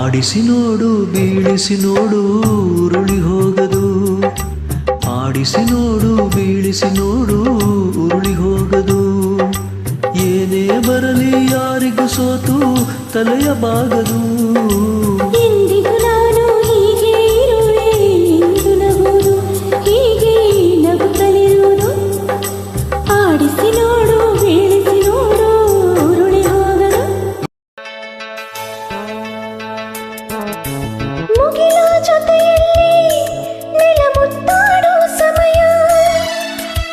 ಆಡಿಸಿ ನೋಡು ಬೀಳಿಸಿ ನೋಡು ಉರುಳಿ ಹೋಗದು. ಆಡಿಸಿ ನೋಡು ಬೀಳಿಸಿ ನೋಡು ಉರುಳಿ ಹೋಗದು. ಏನೇ ಬರಲಿ ಯಾರಿಗೂ ಸೋತು ತಲೆಯ ಬಾಗದು. ಎಂದಿಗೂ ನಾನು ಹೀಗೆ ಇರುವೆ ಎಂದು ನಗುವುದು, ಹೀಗೆ ನಗುತ್ತಲಿರುವುದು. ಆಡಿಸಿ ನೋಡು ಬೀಳಿಸಿ ನೋಡು ಉರುಳಿ ಹೋಗದು. ಮುಗಿಲ ಜೊತೆಯಲ್ಲಿ ನೆಲ ಮುತ್ತಾಡೋ ಸಮಯ,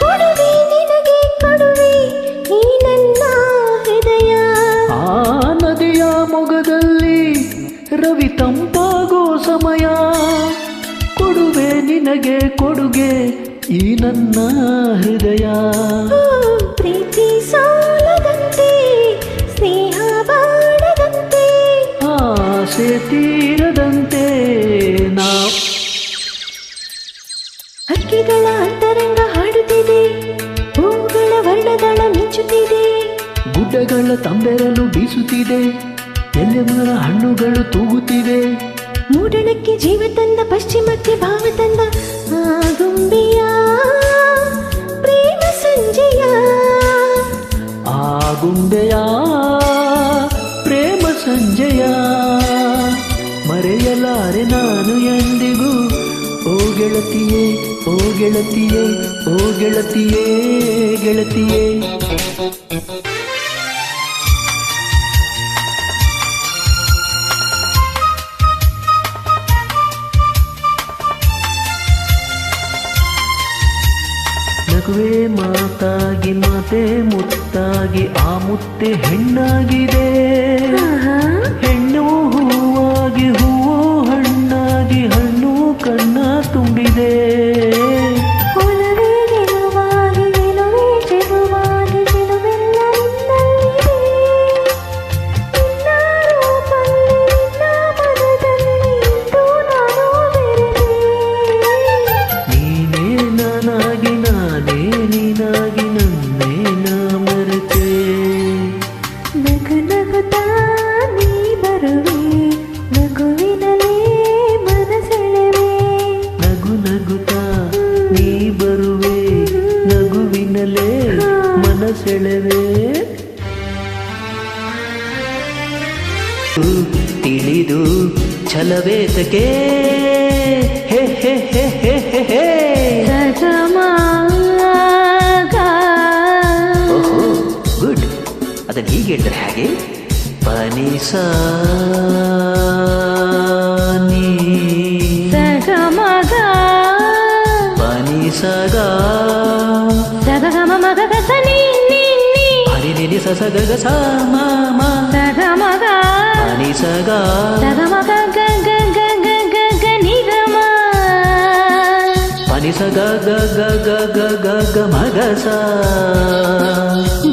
ಕೊಡುವೆ ನಿನಗೆ ಕೊಡುವೆ ಈ ನನ್ನ ಹೃದಯ. ಆ ನದಿಯ ಮೊಗದಲ್ಲಿ ರವಿ ತಂಪಾಗೋ ಸಮಯ, ಕೊಡುವೆ ನಿನಗೆ ಕೊಡುಗೆ ಈ ನನ್ನ ಹೃದಯ. ಪ್ರೀತಿ ಸಾಲದಂತೆ ಸ್ನೇಹ ಬಾಡದಂತೆ, ಆಸೆ ತೀರದಂತೆ ನಾ. ಹಕ್ಕಿಗಳ ಅಂತರಂಗ ಹಾಡುತ್ತಿದೆ, ಹೂಗಳ ವರ್ಣದಳ ಮಿಂಚುತ್ತಿದೆ. ಗುಡ್ಡಗಳ ತಂಬೆರಲು ಬೀಸುತ್ತಿದೆ, ಎಲೆ ಮರ ಹಣ್ಣುಗಳು ತೂಗುತ್ತಿವೆ. ಮೂಡಣಕ್ಕೆ ಜೀವ ತಂದ, ಪಶ್ಚಿಮಕ್ಕೆ ಭಾವ ತಂದ ಆಗುಂಬೆಯ ಪ್ರೇಮ ಸಂಜೆಯ. ಆಗುಂಬೆಯ ಪ್ರೇಮ ಸಂಜೆಯ ಮರೆಯಲಾರೆ ನಾನು ಎಂದಿಗೂ. ಓ ಗೆಳತಿಯೇ ಓ ಗೆಳತಿಯೇ ಓ ಗೆಳತಿಯೇ ಗೆಳತಿಯೇ. ನಗುವೆ ಮಾತಾಗಿ ಮಾತೆ ಮುತ್ತಾಗಿ ಆ ಮುತ್ತೆ ಹೆಣ್ಣಾಗಿದೆ. ಹೆಣ್ಣು ಹೂವಾಗಿ ಹೂವು ಹಣ್ಣಾಗಿ ಹಣ್ಣು ಕಣ್ಣ ತುಂಬಿದೆ. ಒಲವೇ ಗೆಲುವಾಗಿ ಗೆಲುವೇ ಚೆಲುವಾಗಿ ಚೆಲುವೆಲ್ಲ ನಿನ್ನಲ್ಲಿದೆ. ನಿನ್ನ ರೂಪಲ್ಲಿ ನಿನ್ನ ಮನದಲ್ಲಿ ಇಂದು ನಾನು ಬೆರೆತೆ. ನೀನೇ ನಾನಾಗಿ ನಾನೇ ನೀನಾಗಿ ನನ್ನೇ ನಾ ಮರೆತೆ. ನಗು ನಗುತ್ತಾ ನೀ ಬರುವೆ, ನಗುವಿನಲೇ ಮನಸೆಳೆವೆ. ನಗು ನಗುತ್ತಾ ನೀ ಬರುವೆ, ನಗುವಿನಲೇ ಮನಸೆಳೆವೆ. ತಿಳಿದು ಛಲವೇತಕೆ ಹೇ ಹೇ ಹೇ ಹೇ ಹೇ ಹೇ. ಓಹೋ ಗುಡ್. ಅದನ್ನು ಹೀಗೆ ಹೇಳಿದ್ರೆ ಹಾಗೆ ಪನಿಸ ನೀ ಸಗಮಗ ಪನಿಸಗ ಸಗಮ ಮಗ ಸನಿ ನೀ ಹರಿ ನಿಲಿ ಸಸಗ ಸ ಮ ಮ ಸಗಮಗ ಪನಿಸಗ ಸಗಮಗ ಗ ಗ ಗ ಗ ಗ ಗ ನಿಗಮ ಪನಿಸಗ ಗ ಗ ಗ ಗ ಗ ಗ ಮಗ ಸ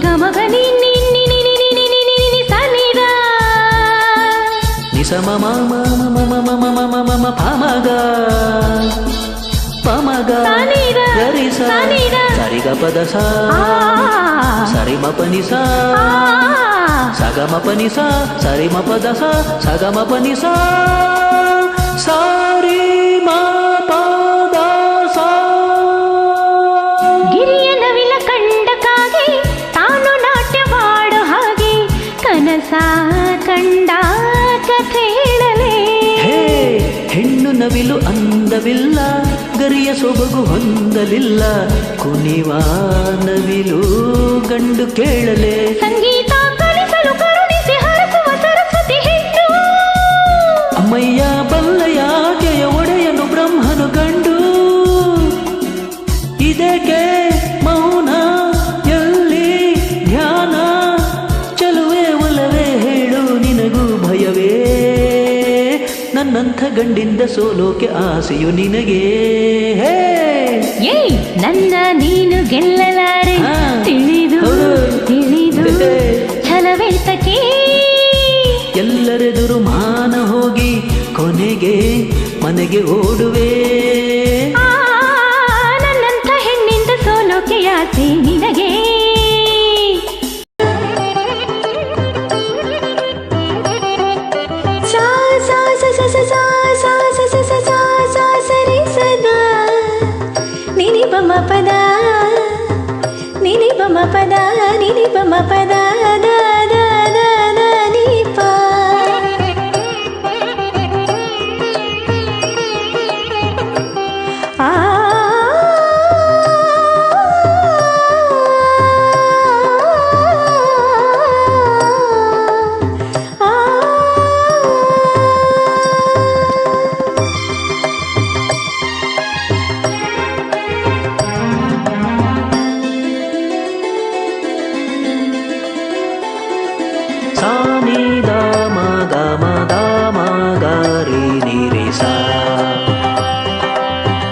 ಗಮಗ ನಿ ನಿ ನಿ ನಿ ನಿ ನಿ ನಿ ನಿ ನಿ ಸನಿದ ನಿಸ ಮ ಮ ಮ ಮ ಮ ಮ ಮ ಮ ಮ ಮ ಪಮಗ ಪಮಗ ಸನಿದ ಗರಿಸ ಸನಿದ ಸರಿಗ ಪದ ಸ ಸರಿ ಮ ಪನಿ ಸ ಸಗಮ ಪನಿ ಸ ಸರಿ ಮ ಪದ ಸ ಸಗಮ ಪನಿ ಸ ಸಾರಿ ಮ ಪದ ಸ. ಗಿರಿಯ ನವಿಲ ಕಂಡಕ್ಕಾಗಿ ತಾನು ನಾಟ್ಯವಾಡೋ ಹಾಗೆ ಕನಸ ಕಂಡ ಕಥೆ ಹೇಳಲೇ. ಹೇ ಹೆಣ್ಣು ನವಿಲು ಅಂದವಿಲ್ಲ, ಗರಿಯ ಸೊಬಗು ಹೊಂದಲಿಲ್ಲ. ಕುಣಿವ ನವಿಲು ಗಂಡು ಕೇಳಲೆ. ಸಂಗೀತ ಕಲಿಸಲು ಕರುಣಿಸಿ ಹರಸುವ ಸರಸ್ವತಿ ಹೆಣ್ಣು. ಅಮ್ಮಯ್ಯ ಬಲ್ಲಯಾಕೆಯ ಒಡೆಯನು ಬ್ರಹ್ಮನು ಗಂಡು. ಇದಕ್ಕೆ ಮೌನ ಎಲ್ಲಿ ಧ್ಯಾನ, ಚಲುವೆ ಒಲವೇ ಹೇಳು ನಿನಗೂ ಭಯವೇ. ನನ್ನಂಥ ಗಂಡಿಂದ ಸೋಲೋಕೆ ಆಸೆಯು ನಿನಗೆ. ಹೇ ಏಯ್ ನನ್ನ ನೀನು ಗೆಲ್ಲಲಾರೆ, ತಿಳಿದು ತಿಳಿದು ಛಲವೆತ್ತಕೆ. ಎಲ್ಲರೆದುರು ಮಾನ ಹೋಗಿ ಕೊನೆಗೆ ಮನೆಗೆ ಓಡುವೆ. ನನ್ನಂಥ ಹೆಣ್ಣಿಂದ ಸೋಲೋಕೆ ಆಸೆ ನಿನಗೆ. ಸಾ ಸಾ ಪದ ನಿನಿ ಪಮ ಪದ ದ ದ ದ ದ ನಿ ಪ ಆ ಸಾ ನಿ ದ ಮ ಗ ಮ ದ ಮ ಗ ರಿ ನಿ ರಿ ಸಾ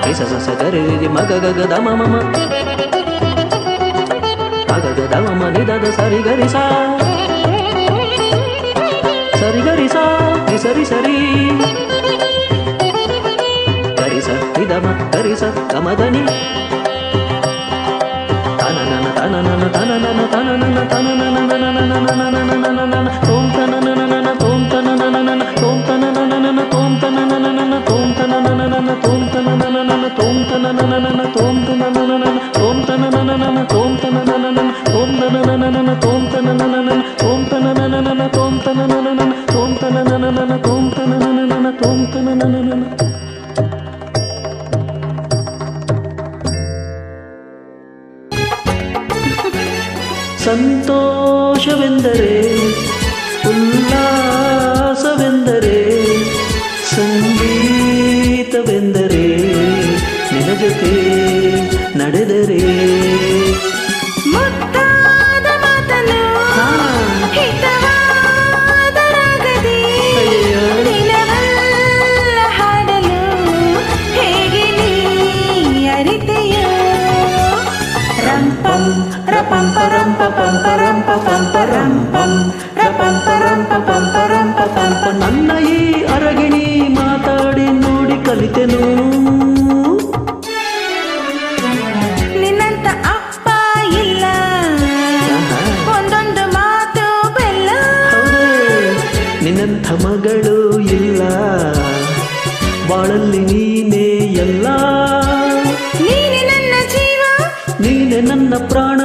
ರಿ ಸ ಸ ಸ ಗ ರಿ ರಿ ಮ ಗ ಗ ಗ ದ ಮ ಮ ಮ ಮ ಗ ಗ ದ ಮ ಮ ನಿ ದ ದ ಸ ರಿ ಗ ರಿ ಸಾ ಸ ರಿ ಗ ರಿ ಸಾ ರಿ ಸ ರಿ ಸ ರಿ ಗ ರಿ ಸ ನಿ ದ ಮ ಗ ರಿ ಸ ಗ ಮ ದ ನಿ ಸಂತೋಷವೆಂದರೆ ಉಲ್ಲಾಸವೆಂದರೆ ಸಂಗೀತವೆಂದರೆ ನಿನ್ನ ಜೊತೆ ನಡೆದರೆ ಮುದ್ದಾದ ಮಾತನ್ನು ಹಿತವಾದ ರಾಗದಿ ನಿನವಲ್ಲ ಹಾಡಲು ಹೇಗೆ ನೀ ಅರಿತೆಯೋ ರಂಪಂ ರಪಂ ಪರಂ ಪಂ ಪರಂ ಪಂ ಪರಂ ಪಂ ರಪಂ ಪರಂ ಪಂ ಪರಂ ಪಂ ಪ ನನ್ನ ಈ ಅರಗಿಣಿ ಮಾತಾಡಿ ನೋಡಿ ಕಲಿತೆನು ನಿನ್ನಂತ ಅಪ್ಪ ಇಲ್ಲ ಒಂದೊಂದು ಮಾತು ಬೆಲ್ಲ ಹೌದೇ ನಿನ್ನಂಥ ಮಗಳು ಇಲ್ಲ ಬಾಳಲ್ಲಿ ನೀನೇ ಎಲ್ಲ ನೀನೆ ನನ್ನ ಜೀವ ನೀನೆ ನನ್ನ ಪ್ರಾಣ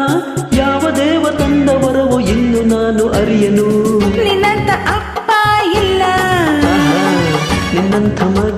ಯಾವ ದೇವ ತಂದ ವರವು ಇನ್ನು ನಾನು ಅರಿಯನು ನಿನ್ನಂತ ಅಪ್ಪ ಇಲ್ಲ ನಿನ್ನಂಥ ಮಗ